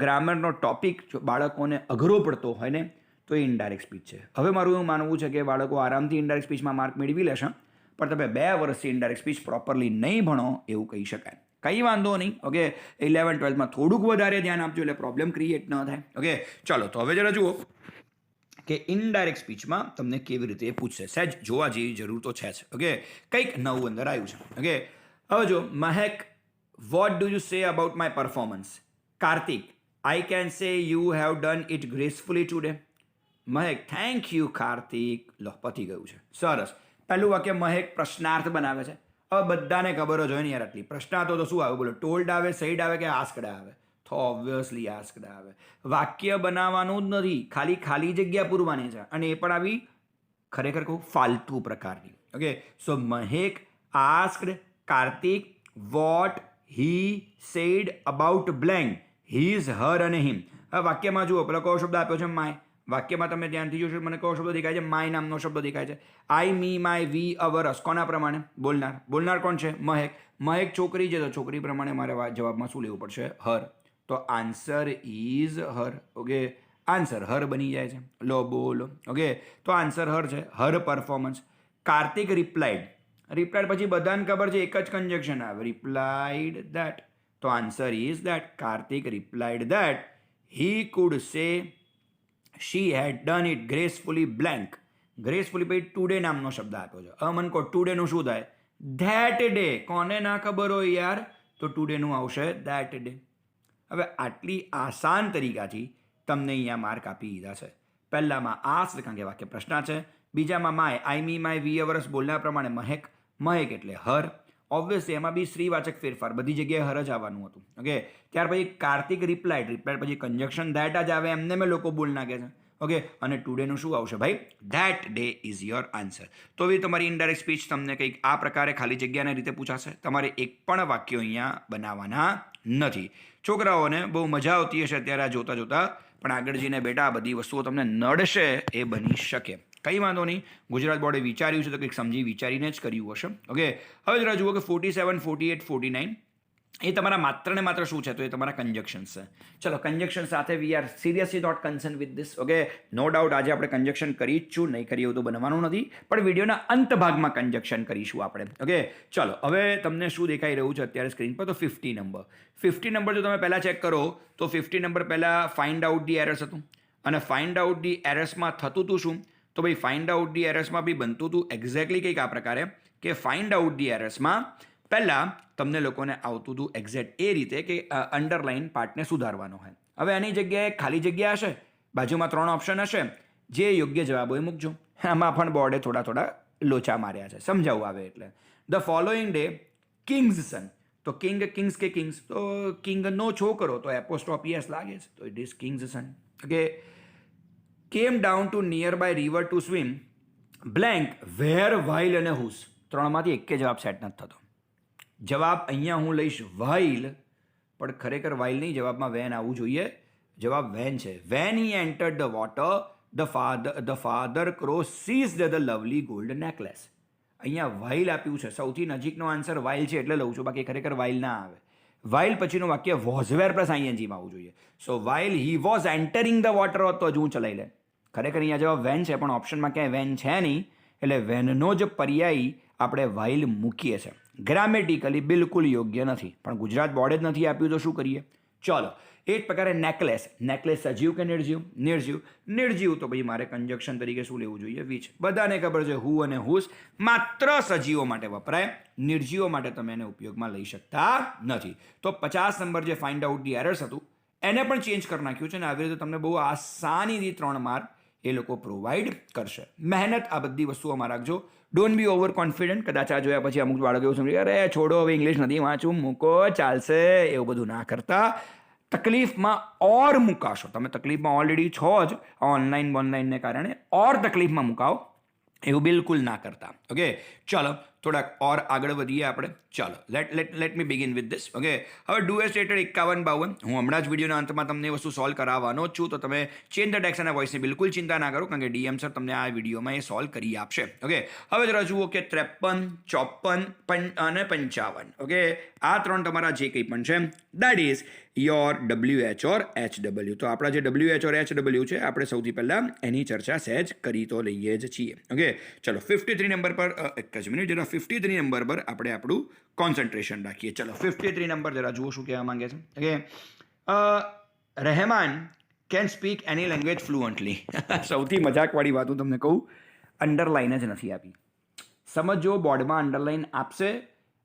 ગ્રામરનો ટોપિક જો બાળકોને અઘરો પડતો હોય ને તો એ ઇનડાયરેક્ટ સ્પીચ છે. હવે મારું એવું માનવું છે કે બાળકો આરામથી ઇનડાયરેક્ટ સ્પીચમાં માર્ક મેળવી લેશે, પણ તમે 2 વર્ષથી ઇનડાયરેક્ટ સ્પીચ પ્રોપરલી નહીં ભણો એવું કહી શકાય. કંઈ વાંધો નહીં. ઓકે, 11-12માં થોડુંક વધારે ધ્યાન આપજો એટલે પ્રોબ્લેમ ક્રિએટ ન થાય. ઓકે, ચલો તો હવે જરા જુઓ કે ઇનડાયરેક્ટ સ્પીચમાં તમને કેવી રીતે પૂછશે. સહેજ જોવા જેવી જરૂર તો છે જ. ઓકે, કંઈક નવું અંદર આવ્યું છે. ઓકે, હવે જો Mahek, what do you say about my performance? Kartik, I can say you have done it gracefully today. Mahek, thank you Kartik. લો, પતી ગયું છે. સરસ. પહેલું વાક્ય મહેક પ્રશ્નાર્થ બનાવે છે. હવે બધાને ખબર જ હોય ને યાર, આટલી પ્રશ્નાર્થો તો શું આવે બોલો? ટોલ્ડ આવે, સેડ આવે કે આસ્કડ આવે? તો ઓબ્વિયસલી આસ્કડ આવે. વાક્ય બનાવવાનું જ નથી, ખાલી જગ્યા પૂરવાની છે, અને એ પણ આવી ખરેખર કહું ફાલતુ પ્રકારની. Okay, so Mahek asked Kartik what he said about blank, his, her અને હિમ. હવે વાક્યમાં જુઓ, પેલો કયો શબ્દ આપ્યો છે? માય. વાક્યમાં તમે ધ્યાનથી જોશો, મને કયો શબ્દ દેખાય છે? માય નામનો શબ્દ દેખાય છે. આઈ, મી, માય, વી, અવરસ. કોના પ્રમાણે? બોલનાર. બોલનાર કોણ છે? મહેક. મહેક છોકરી છે, તો છોકરી પ્રમાણે મારે જવાબમાં શું લેવું પડશે? હર. તો answer is her. Okay, answer her બની જાય છે. લો બોલો. ઓકે, તો આન્સર હર છે. Her performance. Kartik replied. Replied પછી બધાને ખબર છે એક જ કન્જક્શન આવે, રિપ્લાઇડ ધેટ. તો answer is that. Kartik replied that he could say she had done it gracefully blank. Gracefully પછી ટુડે નામનો શબ્દ આપ્યો છે. હવે મને કહો ટુડેનું શું થાય? That day. કોને ના ખબર હોય યાર? તો ટુડેનું આવશે ધેટ ડે. હવે આટલી આસાન તરીકાથી તમને અહીંયા માર્ક આપી દીધા છે. પહેલામાં આસ કારણ કે વાક્ય પ્રશ્ન છે, બીજામાં માય, આઈ, મી, માય, વી, અવરસ બોલના પ્રમાણે મહેક. મહેક એટલે હર. ઓબ્વિયસલી એમાં બી શ્રીવાચક ફેરફાર, બધી જગ્યાએ હર જ આવવાનું હતું. ઓકે, ત્યાર પછી કાર્તિક રિપ્લાઇડ. રિપ્લાઇડ પછી કન્જક્શન ધેટ જ આવે, એમને મેં લોકો બોલ નાખે છે. ઓકે, અને ટુડેનું શું આવશે ભાઈ? That day is your answer. તો હવે તમારી ઇનડાયરેક્ટ સ્પીચ તમને કંઈક આ પ્રકારે ખાલી જગ્યાના રીતે પૂછાશે. તમારે એક પણ વાક્યો અહીંયા બનાવવાના નથી. છોકરાઓને બહુ મજા આવતી હશે અત્યારે આ જોતા જોતા, પણ આગળ જઈને બેટા આ બધી વસ્તુઓ તમને નડશે એ બની શકે. કંઈ વાંધો નહીં, ગુજરાત બોર્ડે વિચાર્યું છે તો કંઈક સમજી વિચારીને જ કર્યું હશે. ઓકે, હવે જરા જુઓ કે 47, 48, 49 એ તમારા માત્ર ને માત્ર શું છે? તો એ તમારા કન્જક્શન્સ છે. ચલો, કન્જક્શન સાથે we are seriously not concern with this. Okay, no doubt આજે આપણે કન્જક્શન કરી જ છું, નહીં કરીએ એવું તો બનવાનું નથી, પણ વિડીયોના અંત ભાગમાં કન્જક્શન કરીશું આપણે. ઓકે, ચલો હવે તમને શું દેખાઈ રહ્યું છે અત્યારે સ્ક્રીન પર? તો 50 નંબર. 50 નંબર જો તમે પહેલાં ચેક કરો તો 50 નંબર પહેલાં ફાઇન્ડ આઉટ ધી એરર્સ હતું, અને ફાઇન્ડ આઉટ ધી એરર્સમાં થતું હતું શું? તો ભાઈ ફાઇન્ડ આઉટ ધી એરર્સમાં બી બનતું હતું એક્ઝેક્ટલી કંઈક આ પ્રકારે કે ફાઇન્ડ આઉટ ધી એરર્સમાં પહેલાં તમને લોકોને આવતું હતું એક્ઝેક્ટ એ રીતે કે અંડરલાઇન પાર્ટને સુધારવાનો હોય. હવે એની જગ્યાએ ખાલી જગ્યા હશે, બાજુમાં 3 ઓપ્શન હશે, જે યોગ્ય જવાબ હોય મૂકજો. આમાં પણ બોર્ડે થોડા લોચા માર્યા છે, સમજાવવું આવે એટલે. ધ ફોલોઈંગ ડે કિંગ્સ સન. તો કિંગ્સ કે કિંગ્સ, તો કિંગનો છોકરો, તો એપોસ્ટ્રોફી એસ લાગે છે, તો it is king's son. Okay, came down to nearby river to swim blank where while અને હુસ. 3માંથી એક જવાબ સેટ નથી થતો. જવાબ અહીંયા હું લઈશ વાઇલ, પણ ખરેખર વાઇલ નહીં, જવાબમાં વેન આવવું જોઈએ. જવાબ વેન છે. When he entered the water the father crow sees the lovely gold necklace. અહીંયા વાઇલ આપ્યું છે, સૌથી નજીકનો આન્સર વાઇલ છે એટલે લઉં છું, બાકી ખરેખર વાઇલ ના આવે. વાઇલ પછીનું વાક્ય વોઝ વેર પ્લસ આઈએનજીમાં આવવું જોઈએ. So while he was entering the water હોત તો હજુ હું ચલાવી લે. ખરેખર અહીંયા જવાબ વેન છે, પણ ઓપ્શનમાં ક્યાંય વેન છે નહીં, એટલે વેનનો જ પર્યાયી આપણે વાઇલ મૂકીએ છીએ. ગ્રામેટિકલી બિલકુલ યોગ્ય નથી, પણ ગુજરાત બોર્ડે જ નથી આપ્યું તો શું કરીએ. ચલો, એ જ પ્રકારે નેકલેસ. નેકલેસ સજીવ કે નિર્જીવ? નિર્જીવ. નિર્જીવ તો ભાઈ મારે કંજક્શન તરીકે શું લેવું જોઈએ? વિચ. બધાને ખબર છે હુ અને હુસ માત્ર સજીવો માટે વપરાય, નિર્જીવો માટે તમે એને ઉપયોગમાં લઈ શકતા નથી. તો 50 નંબર જે ફાઇન્ડ આઉટ ધી એરર્સ હતું એને પણ ચેન્જ કરી નાખ્યું છે, ને આવી રીતે તમને બહુ આસાનીથી 3 માર્ક એ લોકો પ્રોવાઈડ કરશે. મહેનત આ બધી વસ્તુઓમાં રાખજો. Don't be over confident. કદાચ આ જોયા પછી અમુક બાળકો એવું સમજી અરે છોડો હવે ઇંગ્લિશ નથી વાંચું, મૂકો ચાલશે, એવું બધું ના કરતા. તકલીફમાં ઓર મુકાશો. તમે તકલીફમાં ઓલરેડી છો જ ઓનલાઈનને કારણે, ઓર તકલીફમાં મુકાવો એવું બિલકુલ ના કરતા. ઓકે, ચલો થોડાક ઓર આગળ વધીએ આપણે. ચાલો let me begin with this. Okay, હવે ડુ એસ સ્ટેટેડ 51-52 હું હમણાં જ વિડીયોના અંતમાં તમને વસ્તુ સોલ્વ કરાવવાનો જ છું, તો તમે ચેન્જ ધ ટેક્સ અને વોઇસની બિલકુલ ચિંતા ના કરો, કારણ કે ડીએમ સર તમને આ વિડીયોમાં એ સોલ્વ કરી આપશે. ઓકે, હવે જરા જુઓ કે 53, 54 અને 55. ઓકે, આ 3 તમારા જે કંઈ પણ છે that is your WH or HW. તો આપણા જે WH ઓર HW છે આપણે સૌથી પહેલાં એની ચર્ચા સહેજ કરી તો લઈએ જ છીએ. ઓકે, ચલો 53 નંબર પર એક જ મિનિટ, જરા 53 નંબર પર આપણે આપણું કોન્સન્ટ્રેશન રાખીએ. ચલો 53 નંબર જરા જુઓ શું કહેવા માંગે છે. Okay, Rahman can speak any language fluently. સૌથી મજાકવાળી વાત હું તમને કહું, અંડરલાઈન જ નથી આપી. સમજો, બોર્ડમાં અંડરલાઈન આપશે.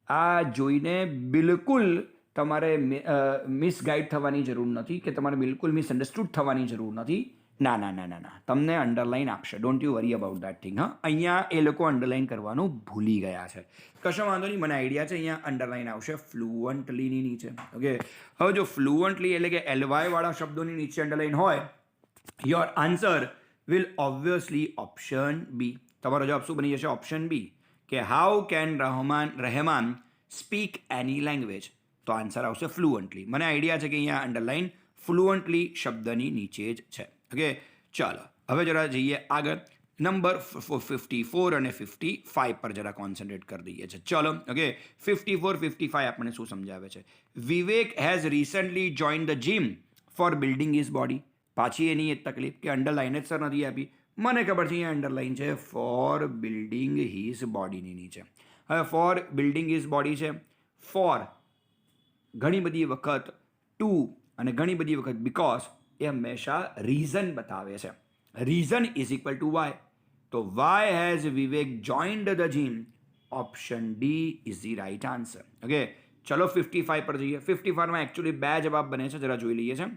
આ જોઈને બિલકુલ તમારે મિસગાઈડ થવાની જરૂર નથી, કે તમારે બિલકુલ મિસઅન્ડરસ્ટુડ થવાની જરૂર નથી. ના ના ના ના ના, તમને અંડરલાઈન આપશે. Don't you worry about that thing. હા, અહીંયા એ લોકો અંડરલાઈન કરવાનું ભૂલી ગયા છે. કશો વાંધો નહીં, મને આઈડિયા છે. અહીંયા અંડરલાઈન આવશે ફ્લુઅન્ટલીની નીચે. ઓકે, હવે જો ફ્લુઅન્ટલી એટલે કે LY વાળા શબ્દોની નીચે અંડરલાઈન હોય, your answer will obviously option B. તમારો જવાબ શું બની જશે? ઓપ્શન બી, કે how can Rahman speak any language. તો આન્સર આવશે ફ્લુઅન્ટલી. મને આઈડિયા છે કે અહીંયા અંડરલાઈન ફ્લુઅન્ટલી શબ્દની નીચે જ છે. ઓકે, ચાલો હવે જરા જઈએ આગળ. નંબર 54 અને 55 પર જરા કોન્સન્ટ્રેટ કરી દઈએ છે. ચલો, ઓકે, 54, 55 આપણને શું સમજાવે છે? Vivek has recently join the gym for building his body. પાછી એની એક તકલીફ કે અંડરલાઈન જ સર નથી આપી. મને ખબર છે અહીંયા અંડરલાઈન છે ફોર બિલ્ડિંગ હિઝ બોડીની નીચે. હવે ફોર બિલ્ડિંગ હિઝ બોડી છે, ફોર ઘણી બધી વખત, ટુ અને ઘણી બધી વખત બીકોઝ એ હંમેશા રીઝન બતાવે છે. Reason is equal to Y. તો Y has Vivek joined the gym. Option D is the right answer. Okay, ચલો 55 પર જઈએ. 55માં એકચ્યુઅલી 2 જવાબ બને છે, જરા જોઈ લઈએ છે.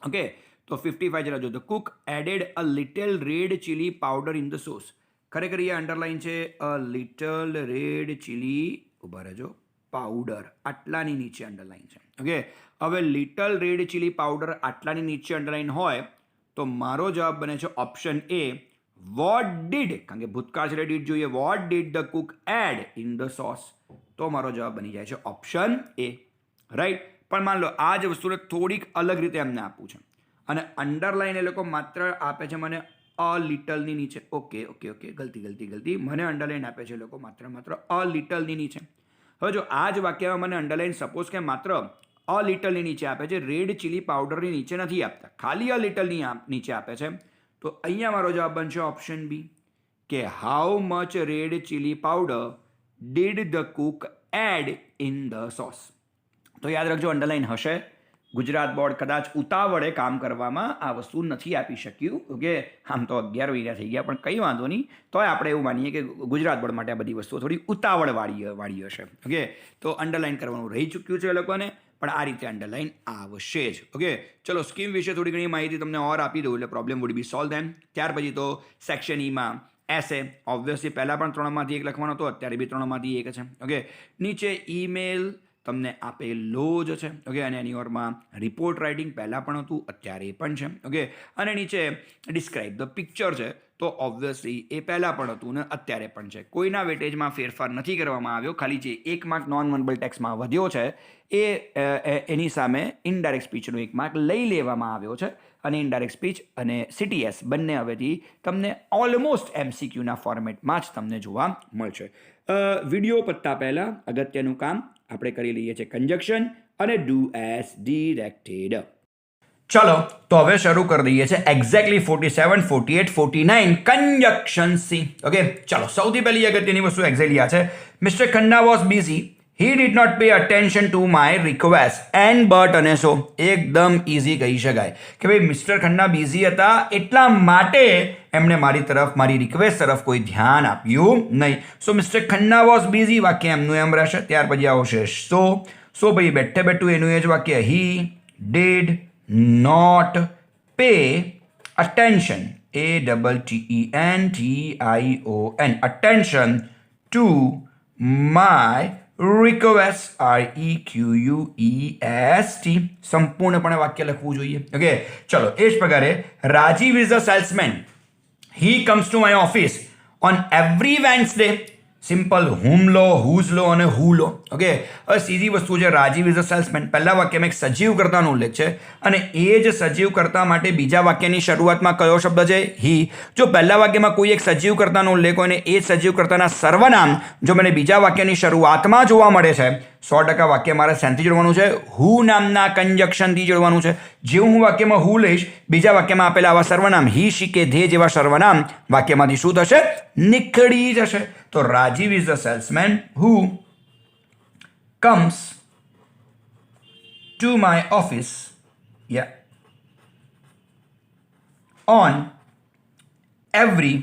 ઓકે, તો 55 જરા જો. The cook added a little red chilli powder in the sauce. ખરેખર એ અંડરલાઈન છે અ લિટલ રેડ ચીલી, ઉભા રહેજો, પાવડર આટલાની નીચે અંડરલાઈન છે. ઓકે, હવે લિટલ રેડ ચીલી પાવડર આટલાની નીચે અંડરલાઈન હોય તો મારો જવાબ બને છે ઓપ્શન એ, વોટ ડીડ, કારણ કે ભૂતકાળ છે ડીડ જોઈએ. What did the cook add in the sauce. તો મારો જવાબ બની જાય છે ઓપ્શન એ. રાઈટ. પણ માન લો આ જ વસ્તુને થોડીક અલગ રીતે એમને આપવું છે, અને અંડરલાઈન એ લોકો માત્ર આપે છે મને અ લિટલની નીચે. ઓકે ઓકે ઓકે, ગલતી. મને અંડરલાઈન આપે છે લોકો માત્ર અ લિટલની નીચે. હવે જો આ જ વાક્યમાં મને અંડરલાઈન સપોઝ કે માત્ર અ લિટલની નીચે આપે છે, રેડ ચીલી પાવડરની નીચે નથી આપતા, ખાલી અ લિટલની નીચે આપે છે, તો અહીંયા મારો જવાબ બનશે ઓપ્શન બી, કે how much red chilli powder did the cook add in the sauce. તો યાદ રાખજો, અંડરલાઈન હશે. ગુજરાત બોર્ડ કદાચ ઉતાવળે કામ કરવામાં આ વસ્તુ નથી આપી શક્યું. ઓકે, આમ તો 11 વાગ્યા થઈ ગયા, પણ કંઈ વાંધો નહીં. તોય આપણે એવું માનીએ કે ગુજરાત બોર્ડ માટે આ બધી વસ્તુઓ થોડી ઉતાવળવાળી હશે. ઓકે, તો અંડરલાઈન કરવાનું રહી ચૂક્યું છે એ લોકોને, પણ આ રીતે અંડરલાઈન આવશે જ. ઓકે, ચલો સ્કીમ વિશે થોડી ઘણી માહિતી તમને ઓર આપી દઉં એટલે problem would be solve then. ત્યાર પછી તો સેક્શન ઈમાં એસે, ઓબ્વિયસલી પહેલાં પણ 3માંથી 1 લખવાનો હતો, અત્યારે બી 3માંથી 1 છે. ઓકે, નીચે ઈમેલ તમને આપેલો જ છે. ઓકે, અને એની ઓરમાં રિપોર્ટ રાઇટિંગ પહેલાં પણ હતું, અત્યારે પણ છે. ઓકે, અને નીચે ડિસ્ક્રાઇબ ધ પિક્ચર છે, તો ઓબ્વિયસલી એ પહેલાં પણ હતું ને અત્યારે પણ છે. કોઈના વેટેજમાં ફેરફાર નથી કરવામાં આવ્યો. ખાલી જે 1 માર્ક નોન વર્બલ ટેક્સમાં વધ્યો છે એની સામે ઇનડાયરેક્ટ સ્પીચનો 1 માર્ક લઈ લેવામાં આવ્યો છે. અને ઇનડાયરેક્ટ સ્પીચ અને CTS બંને હવેથી તમને ઓલમોસ્ટ MCQના ફોર્મેટમાં જ તમને જોવા મળશે. વિડીયો પતતા પહેલાં અગત્યનું કામ આપણે કરી લઈએ છીએ કન્જક્શન અને ડુ એઝ ડિરેક્ટેડ. ચલો તો હવે શરૂ કરી દઈએ છીએ એક્ઝેક્ટલી 47, 48, 49 કન્જક્શન સી. ઓકે ચલો સૌથી પહેલી અગત્યની વસ્તુ એક્ઝેક્ટલી આ છે. Mister Khanna was busy. He did not pay attention to my request and but અને so એકદમ ઇઝી કહી શકાય કે ભાઈ મિસ્ટર ખન્ના બિઝી હતા એટલા માટે એમણે મારી રિક્વેસ્ટ તરફ કોઈ ધ્યાન આપ્યું નહીં. સો મિસ્ટર ખન્ના વોઝ બિઝી વાક્ય એમનું એમ રહેશે. ત્યાર પછી આવશે સો ભાઈ બેઠે બેઠું એનું એ જ વાક્ય he did not pay attention ATTENTION attention to my request REQUEST સંપૂર્ણપણે વાક્ય લખવું જોઈએ. ઓકે ચલો એ જ પ્રકારે Rajiv is a salesman. He comes to my office on every Wednesday. Simple whom લો, હુઝ લો અને હુ લો. ઓકે હવે સીધી વસ્તુ છે. રાજીવ ઇઝ અ સેલ્સમેન પહેલા વાક્યમાં એક સજીવ કર્તાનો ઉલ્લેખ છે અને એ જ સજીવ કર્તા માટે બીજા વાક્યની શરૂઆતમાં કયો શબ્દ છે? હી. જો પહેલા વાક્યમાં કોઈ એક સજીવ કર્તાનો ઉલ્લેખ હોય ને એ સજીવ કર્તાના સર્વનામ જો મને બીજા વાક્યની શરૂઆતમાં જોવા મળે છે 100% વાક્ય મારે શેનથી જોડવાનું છે? હુ નામના કન્જક્શનથી જોડવાનું છે. જેવું હું વાક્યમાં હુ લઈશ બીજા વાક્યમાં આપેલા આવા સર્વનામ હી, શી કે ધે જેવા સર્વનામ વાક્યમાંથી શું થશે? નીકળી જશે. તો Rajiv is the salesman who comes to my office on every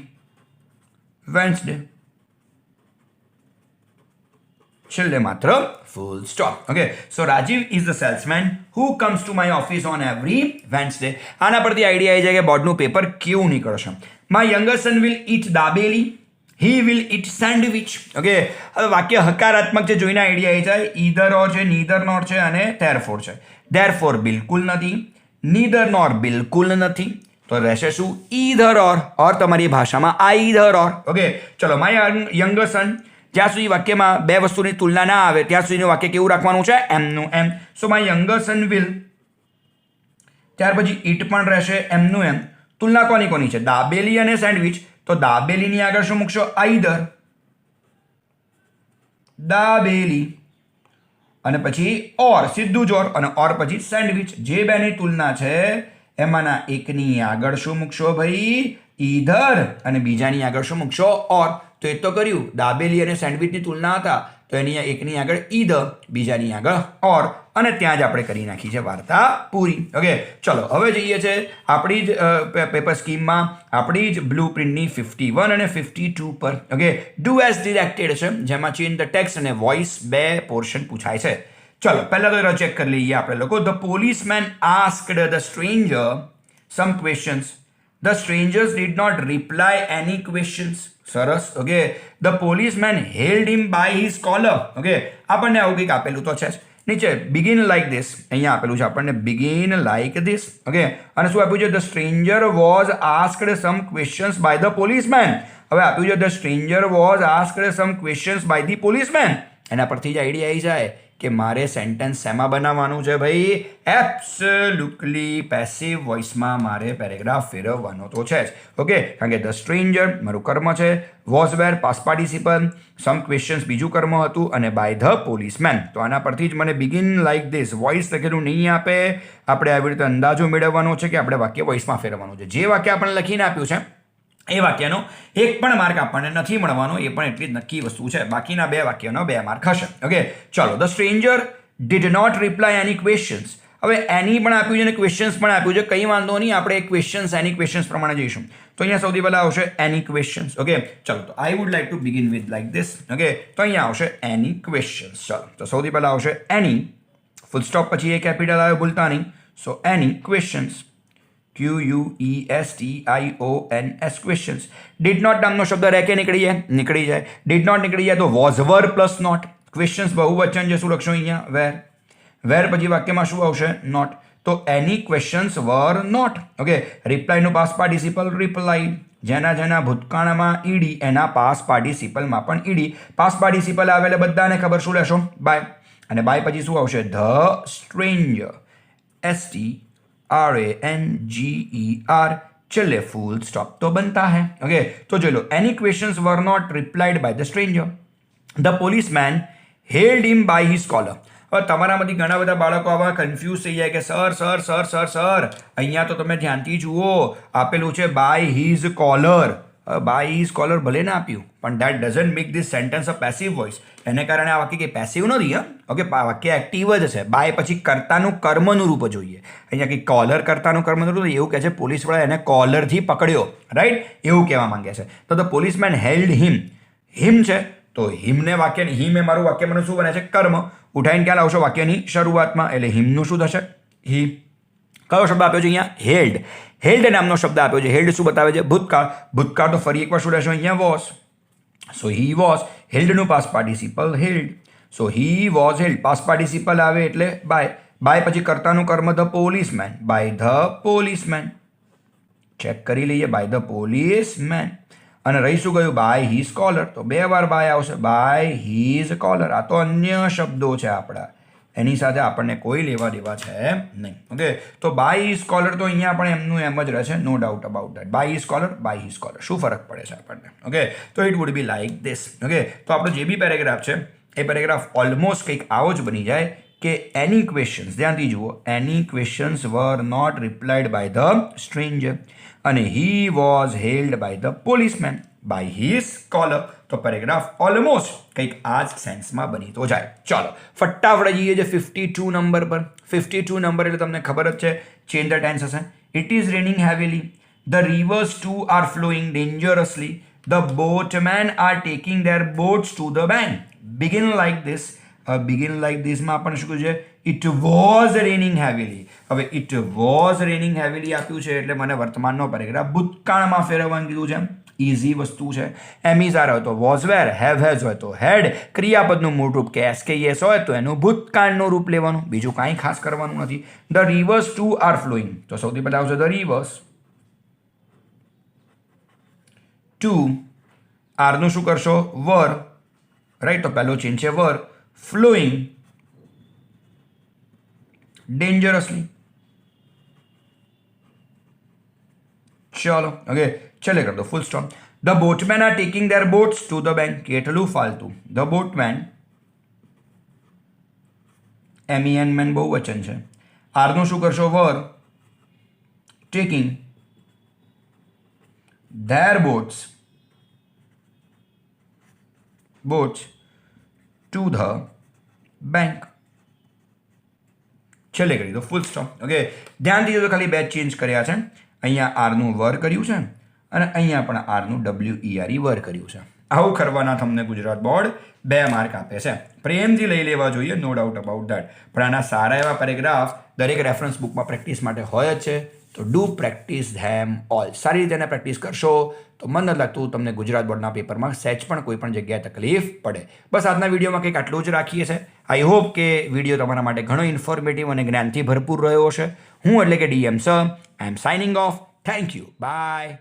Wednesday. છેલ્લે માત્ર full stop. Okay, so Rajiv is the salesman who comes to my office on every Wednesday. આના પરથી આઈડિયા આવી જાય કે બોર્ડનું પેપર કેવું નીકળશે. My younger son will eat dabeli. He will eat sandwich. Okay, હવે વાક્ય હકારાત્મક છે જોઈને આઈડિયા આવી જાય. ઈધર ઓર છે, નીધર નોર છે અને therefore છે. therefore બિલકુલ નથી, નીધર નોર બિલકુલ નથી, તો રહેશે શું? ઈધર ઓર તમારી ભાષામાં આઈધર ઓર. ઓકે ચલો માય યંગર સન. જ્યાં સુધી વાક્યમાં બે વસ્તુની તુલના ના આવે ત્યાં સુધીનું વાક્ય કેવું રાખવાનું છે? એમનું એમ. So my younger son will. ત્યાર પછી ઇટ પણ રહેશે એમનું એમ. તુલના કોની છે? દાબેલી અને સેન્ડવિચ. તો દાબેલીની આગળ શું મૂકશો? આઈધર. દાબેલી અને પછી ઓર, સીધું જ ઓર અને ઓર પછી સેન્ડવિચ. જે બેની તુલના છે એમાંના એકની આગળ શું મૂકશો ભાઈ? ઈધર અને બીજાની આગળ શું મૂકશો? ઓર. તો એ તો કર્યું. દાબેલી અને સેન્ડવિચની તુલના હતા તો એની એકની આગળ ઈધર, બીજાની આગળ ઓર અને ત્યાં જ આપણે કરી નાખી છે વાર્તા પૂરી. ઓકે ચલો હવે જઈએ છે આપણી જ પેપર સ્કીમમાં આપણી જ બ્લુ પ્રિન્ટની 51 અને 52 પર. ઓકે ડુ એઝ ડિરેક્ટેડ છે જેમાં ચેન્જ ધ ટેક્સ્ટ અને વોઇસ બે પોર્શન પૂછાય છે. ચલો પહેલા તો ચેક કરી લઈએ આપણે લોકો. The policeman asked the stranger some questions. The strangers did not reply any questions. સરસ. Okay the policeman held him by his collar. Okay આપણને આવું કંઈક આપેલું તો છે જ નીચે. બિગિન લાઈક ધીસ અહીંયા આપેલું છે આપણને, બિગિન લાઈક ધીસ. ઓકે અને શું આપ્યું છે? The stranger was asked some questions by the policeman. હવે આપ્યું છે the stranger was asked some questions by the policeman. એના પરથી જ આઈડિયા આવી જાય કે મારે સેન્ટેન્સ શેમાં બનાવવાનું છે ભાઈ? એબ્સોલ્યુટલી પેસિવ વોઇસમાં મારે પેરેગ્રાફ ફેરવવાનો તો છે જ. ઓકે કારણ કે ધ સ્ટ્રેન્જર મારું કર્મ છે, was were past participle, some questions બીજું કર્મ હતું અને બાય ધ પોલીસમેન. તો આના પરથી જ મને બિગિન લાઈક ધીસ વોઇસ લખેલું નહીં આપે. આપણે આવી રીતે અંદાજો મેળવવાનો છે કે આપણે વાક્ય વોઇસમાં ફેરવવાનું છે. જે વાક્ય આપણને લખીને આપ્યું છે એ વાક્યનો એક પણ માર્ક આપણને નથી મળવાનો. એ પણ એટલી જ નક્કી વસ્તુ છે. બાકીના બે વાક્યનો 2 માર્ક હશે. ઓકે ચલો the stranger did not reply any questions. હવે એની પણ આપ્યું છે અને ક્વેશ્ચન્સ પણ આપ્યું છે. કંઈ વાંધો નહીં, આપણે ક્વેશ્ચન્સ એની ક્વેશ્ચન્સ પ્રમાણે જઈશું. તો અહીંયા સૌથી પહેલાં આવશે એની ક્વેશ્ચન્સ. ઓકે ચલો તો I would like to begin with like this. Okay તો અહીંયા આવશે એની ક્વેશ્ચન્સ. ચલો તો સૌથી પહેલાં આવશે એની, ફૂલ સ્ટોપ પછી એ કેપિટલ આવે ભૂલતા નહીં. So any questions, QUESTIONS questions. Did not નામનો શબ્દ રહે કે નીકળી જાય? નીકળી જાય. ડીડ નોટ નીકળી જાય તો was were plus not. Questions બહુવચન છે, શું લખશો અહીંયા? વેર. વેર પછી વાક્યમાં શું આવશે? નોટ. તો any questions were not. Okay રિપ્લાયનું પાસ્ટ પાર્ટિસિપલ રિપ્લાઈડ. જેના જેના ભૂતકાળમાં ઈડી એના પાસ પાર્ટિસિપલમાં પણ ઈડી. પાસ પાર્ટિસિપલ આવે એટલે બધાને ખબર શું લેશો? બાય. અને બાય પછી શું આવશે? The stranger. STRANGER. चले फुल स्टॉप तो बनता है. ओके, तो जो लो any questions were not replied by the stranger. The policeman held him by his collar. હવે તમારામાંથી ઘણા બધા બાળકો આવા કન્ફ્યુઝ થઈ જાય કે સર અહીંયા તો તમે ધ્યાનથી જુઓ, આપેલું છે by his collar. By his collar ભલે ના આપ્યું, પણ that doesn't make this sentence a passive voice. એને કારણે આ વાક્ય કંઈ પેસિવ નથી. ઓકે, વાક્ય એક્ટિવ જ છે. બાય પછી કર્તાનું કર્મનું રૂપ જોઈએ. અહીંયા કંઈ કોલર કર્તાનું કર્મનું રૂપ એવું કહે છે, પોલીસવાળા એને કોલરથી પકડ્યો, રાઈટ, એવું કહેવા માંગે છે. તો ધ પોલીસમેન હેલ્ડ હિમ. હિમ છે તો હિમને વાક્યની, હિમ એ મારું વાક્ય મને શું બને છે? કર્મ. ઉઠાઈને ક્યાં લાવશો? વાક્યની શરૂઆતમાં. એટલે હિમનું શું થશે? હી. કયો શબ્દ આપ્યો છે અહીંયા? હેલ્ડ. હેલ્ડ નામનો શબ્દ આપ્યો છે. હેલ્ડ શું બતાવે છે? ભૂતકાળ. ભૂતકાળ તો ફરી એકવાર શું રહેશે અહીંયા? વોઝ. So he was. હેલ્ડનું past participle held. So he was held. Past participle આવે એટલે બાય. બાય પછી કર્તાનું કર્મ the policeman. By the policeman. Check કરી લઈએ. By the policeman. અને રહી શું ગયું? By his collar. તો 2 વાર બાય આવશે. By his collar. આ તો અન્ય શબ્દો છે આપણા, એની સાથે આપણને કોઈ લેવા દેવા છે નહીં. ઓકે, તો બાય હિઝ કોલર તો અહીંયા પણ એમનું એમ જ રહેશે, no doubt about that. By his collar, by his collar. શું ફરક પડે છે આપણને? ઓકે, તો it would be like this. Okay, તો આપણો જે બી પેરેગ્રાફ છે એ પેરેગ્રાફ ઓલમોસ્ટ કંઈક આવો જ બની જાય કે એની ક્વેશ્ચન્સ, ધ્યાનથી જુઓ, any questions were not replied by the stranger અને he was held by the policeman by his collar. તો પેરેગ્રાફ ઓલમોસ્ટ કંઈક આ જ સેન્સમાં બની તો જાય. ચાલો ફટાફટ જઈએ છે 52 નંબર પર. 52 નંબર એટલે તમને ખબર જ છે, ચેન્જ ધ ટેન્સ હશે. It is raining heavily. The rivers too are flowing dangerously. The boatmen are taking their boats to the bank. Begin like this. Begin like ધીસમાં આપણને શું કહ્યું છે? It was raining heavily. હવે it was raining heavily આપ્યું છે એટલે મને વર્તમાનનો પેરેગ્રાફ ભૂતકાળમાં ફેરવવાનું કીધું છે. ઇઝી વસ્તુ છે. એમિઝાર હોય તો વોઝ વેર, હેવ હેઝ હોય તો હેડ, ક્રિયાપદનું મૂળ રૂપ કે એસ કે યસ હોય તો એનું ભૂતકાળનું રૂપ લેવાનું, બીજું કાંઈ ખાસ કરવાનું નથી. The rivers too are flowing. તો સૌથી પહેલા આવશે ધ રિવર્સ ટુ. આરનું શું કરશો? વર, રાઈટ. તો પહેલો ચેન્જ છે વર. ફ્લોઈંગ ડેન્જરસલી. ચલો ઓકે, ચલે કર દો full stop. The boatmen are taking their boats to the bank. કેટલું ફાલતું. ધ બોટમેન, MEN મેન બહુ વચન છે. આરનું શું કરશો? Were. Taking their boats to the bank. છેલ્લે કરી દો ફૂલ સ્ટોપ. ઓકે, ધ્યાનથી જો ખાલી 2 ચેન્જ કર્યા છે. અહીંયા આરનું વર કર્યું છે અને અહીંયા પણ આરનું WERE વર કર્યું છે. આવું કરવાના તમને ગુજરાત બોર્ડ 2 માર્ક આપે છે. પ્રેમથી લઈ લેવા જોઈએ, નો ડાઉટ અબાઉટ દેટ. પણ આના સારા એવા પેરેગ્રાફ દરેક રેફરન્સ બુકમાં પ્રેક્ટિસ માટે હોય જ છે. તો ડુ પ્રેક્ટિસ ધેમ ઓલ. સારી રીતે એને પ્રેક્ટિસ કરશો તો મને નથી લાગતું તમને ગુજરાત બોર્ડના પેપરમાં સહેજ પણ કોઈ પણ જગ્યાએ તકલીફ પડે. બસ આજના વિડીયોમાં કંઈક આટલું જ રાખીએ છીએ. આઈ હોપ કે વિડીયો તમારા માટે ઘણો ઇન્ફોર્મેટિવ અને જ્ઞાનથી ભરપૂર રહ્યો હશે. હું એટલે કે DM sir, I am signing off. Thank you. By.